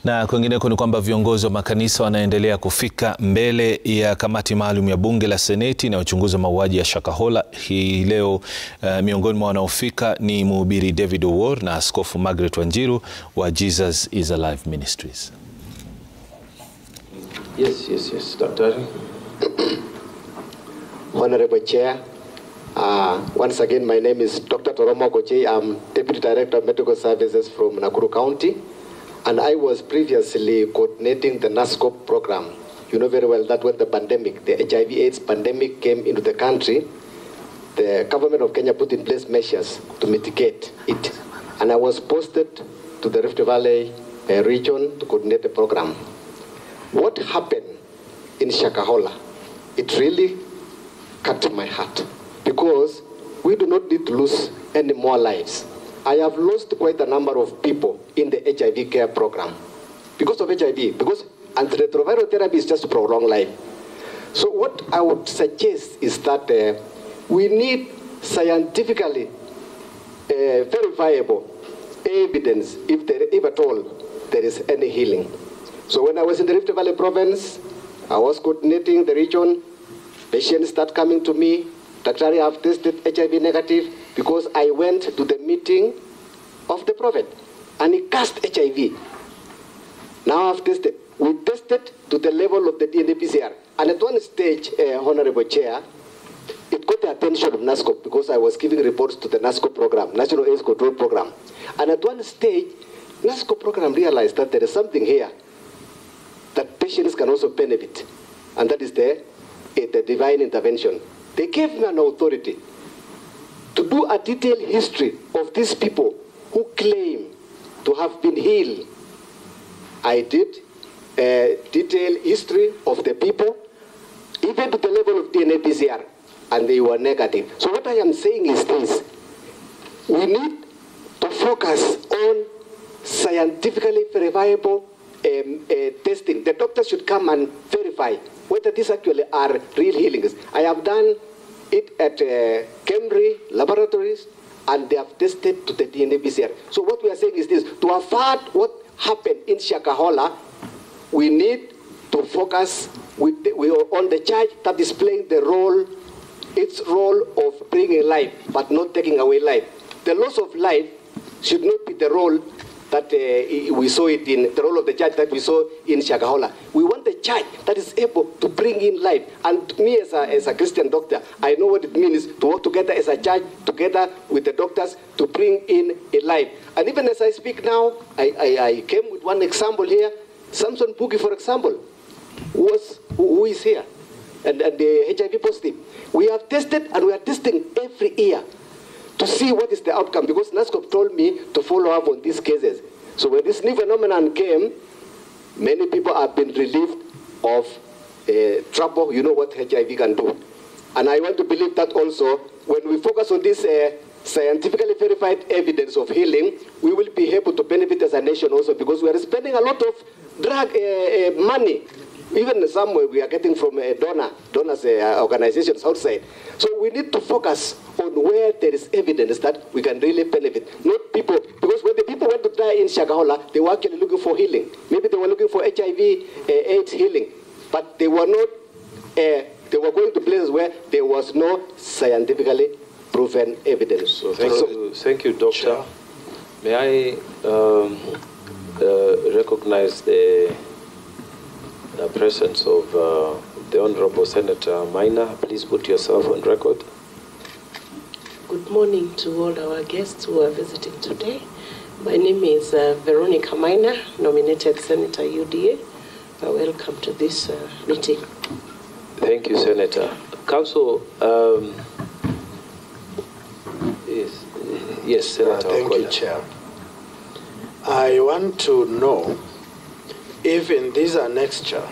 Na kwingineko ni kwamba viongozi wa makanisa wanaendelea kufika mbele ya kamati maalum ya bunge la seneti inayochunguza mauaji ya Shakahola hii leo. Miongoni mwa wanaofika ni mhubiri David na Askofu Margaret Wanjiru wa Jesus is Alive Ministries. Yes, Dr. Honorable Chair, once again, my name is Dr. Toromoeisanen. I'm Deputy Director of Medical Services from Nakuru County, and I was previously coordinating the NASCOP program. You know very well that when the pandemic, the HIV/AIDS pandemic came into the country, the government of Kenya put in place measures to mitigate it. And I was posted to the Rift Valley region to coordinate the program. What happened in Shakahola, it really cut my heart, because we do not need to lose any more lives. I have lost quite a number of people in the HIV care program because of HIV, because antiretroviral therapy is just to prolong life. So what I would suggest is that we need scientifically verifiable evidence if at all there is any healing. So when I was in the Rift Valley province, I was coordinating the region. Patients start coming to me. Dr. I have tested HIV negative because I went to the meeting of the prophet and he cast HIV. Now I've tested. We tested to the level of the DNA PCR. And at one stage, Honorable Chair, it got the attention of NASCOP because I was giving reports to the NASCOP program, National AIDS Control Program. And at one stage, NASCOP program realized that there is something here that patients can also benefit. And that is the divine intervention. They gave me an authority to do a detailed history of these people who claim to have been healed. I did a detailed history of the people, even to the level of DNA PCR, and they were negative. So what I am saying is this: we need to focus on scientifically verifiable testing. The doctors should come and verify whether these actually are real healings. I have done it at Cambridge laboratories, and they have tested to the DNA PCR. So what we are saying is this: to avoid what happened in Shakahola, we need to focus on the church that is playing its role of bringing life, but not taking away life. The loss of life should not be the role that we saw it in, the role of the church that we saw in Shakahola. We want the church that is able to bring in life. And me as a Christian doctor, I know what it means to work together as a church, together with the doctors, to bring in a life. And even as I speak now, I came with one example here. Samson Pugi, for example, who is here, and the HIV positive. We have tested, and we are testing every year to see what is the outcome, because NASCOP told me to follow up on these cases. So when this new phenomenon came, many people have been relieved of trouble. You know what HIV can do. And I want to believe that also, when we focus on this scientifically verified evidence of healing, we will be able to benefit as a nation also, because we are spending a lot of drug money. Even some we are getting from donors organizations outside. So we need to focus on where there is evidence that we can really benefit. Not people, because when the people went to die in Shakahola, they were actually looking for healing. Maybe they were looking for HIV/AIDS healing, but they were not. They were going to places where there was no scientifically proven evidence. So thank you, Doctor. Sure. May I recognize the presence of the Honorable Senator Maina. Please put yourself on record. Good morning to all our guests who are visiting today. My name is Veronica Maina, nominated Senator UDA. Welcome to this meeting. Thank you, Senator. Council, yes, Senator. Thank you, Chair. I want to know if in this annexure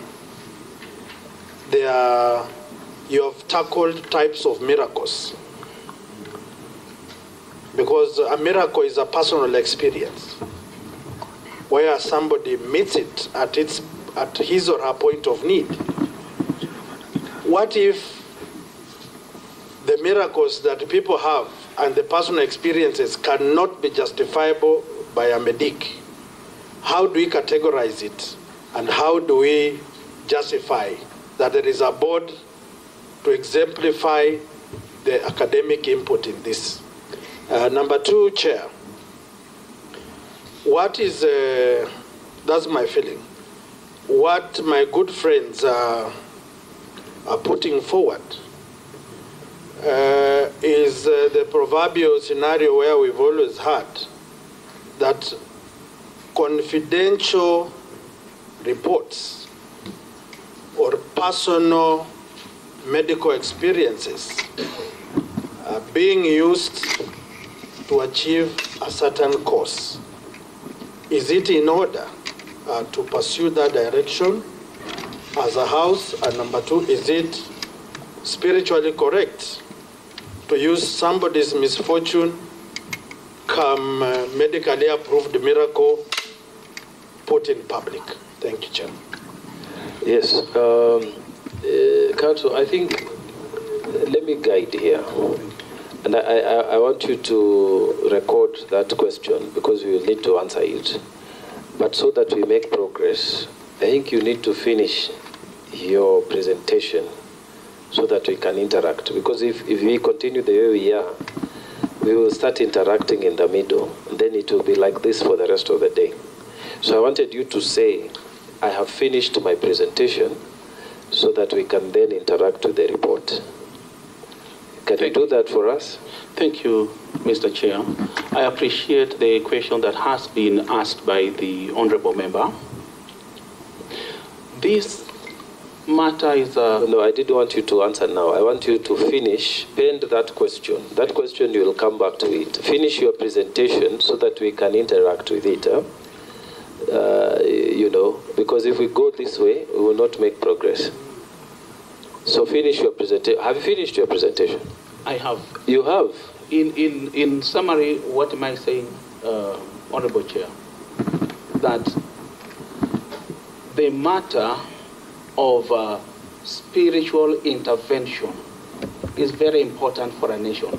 you have tackled types of miracles, because a miracle is a personal experience where somebody meets it at his or her point of need. What if the miracles that people have and the personal experiences cannot be justifiable by a medic? how do we categorize it? And how do we justify that there is a board to exemplify the academic input in this? Number two, Chair, what is, that's my feeling, what my good friends are putting forward is the proverbial scenario where we've always had that confidential reports or personal medical experiences are being used to achieve a certain cause. Is it in order to pursue that direction as a house? And number two, is it spiritually correct to use somebody's misfortune, come medically approved miracle, put in public? Thank you, Chair. Yes, Council, I think, let me guide here. And I want you to record that question because we will need to answer it. But so that we make progress, I think you need to finish your presentation so that we can interact. Because if we continue the way we are, we will start interacting in the middle, and then it will be like this for the rest of the day. So I wanted you to say, I have finished my presentation, so that we can then interact with the report. Can you do that for us? Thank you, Mr. Chair. I appreciate the question that has been asked by the honorable member. This matter is No, I didn't want you to answer now. I want you to finish, pend that question. That question, you will come back to it. Finish your presentation so that we can interact with it. You know, because if we go this way, we will not make progress. So finish your presentation. Have you finished your presentation? I have. You have? In summary, what am I saying, Honorable Chair? That the matter of spiritual intervention is very important for a nation.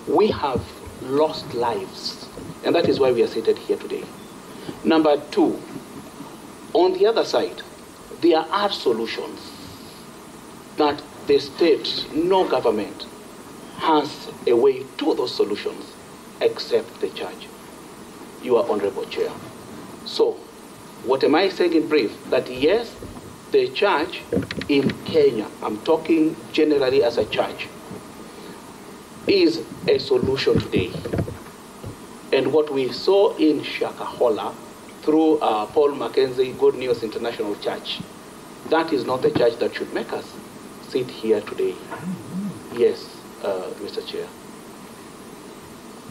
We have lost lives, and that is why we are seated here today. Number two, on the other side, there are solutions that the state, no government, has a way to those solutions except the church. You are Honorable Chair. So, what am I saying in brief? That yes, the church in Kenya, I'm talking generally as a church, is a solution today. And what we saw in Shakahola through Paul Mackenzie Good News International Church, that is not the church that should make us sit here today. Yes, Mr. Chair.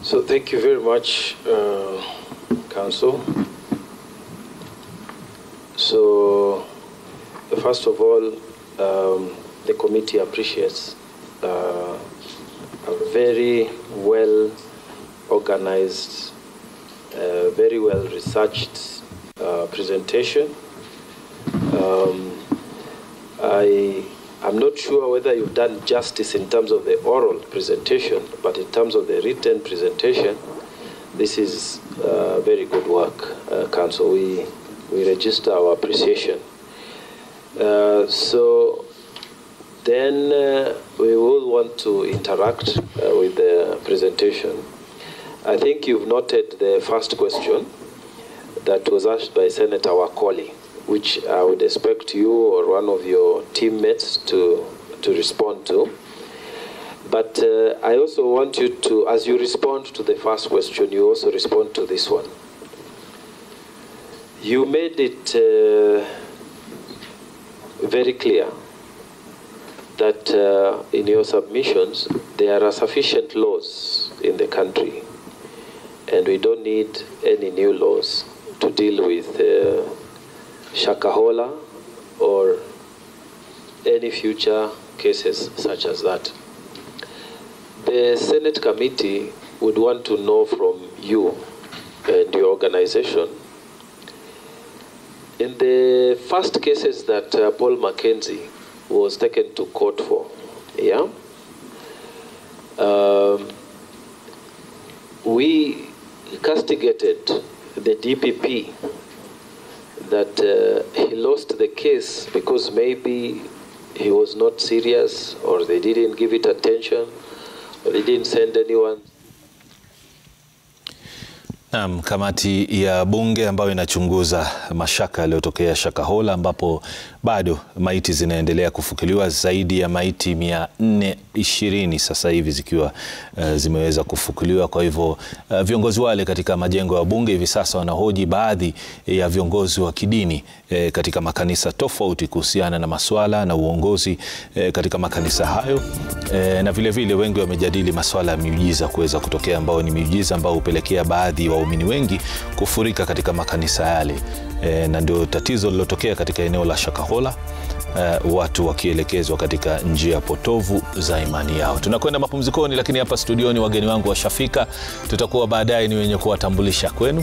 So thank you very much, Council. So first of all, the committee appreciates a very well organized, very well researched presentation. I'm not sure whether you've done justice in terms of the oral presentation, but in terms of the written presentation, this is very good work, Council. We register our appreciation. So then we will want to interact with the presentation. I think you've noted the first question that was asked by Senator Wakoli, which I would expect you or one of your teammates to respond to. But I also want you to, as you respond to the first question, you also respond to this one. You made it very clear that in your submissions, there are sufficient laws in the country, and we don't need any new laws to deal with Shakahola or any future cases such as that. The Senate committee would want to know from you and your organization, in the first cases that Paul Mackenzie was taken to court for, yeah, we castigated the DPP that he lost the case because maybe he was not serious, or they didn't give it attention, or they didn't send anyone. Kamati ya bunge ambayo inachunguza mashaka yaliyotokea Shakahola, ambapo bado maiti zinaendelea kufukuliwa, zaidi ya maiti 420 sasa hivi zikiwa zimeweza kufukuliwa. Kwa hivyo viongozi wale katika majengo ya bunge hivi sasa wanahoji baadhi ya viongozi wa kidini katika makanisa tofauti kuhusiana na masuala na uongozi katika makanisa hayo, na vile vile wengi wamejadili masuala ya miujiza kuweza kutokea, ambao ni miujiza ambao hupelekea baadhi waumini wengi kufurika katika makanisa yale, na ndio tatizo lilotokea katika eneo la Shakahola, watu wakielekezwa katika njia potovu za imani yao. Tunakwenda mapumzikoni, lakini hapa studioni wageni wangu washafika. Tutakuwa baadaye ni wenye kuwatambulisha kwenu.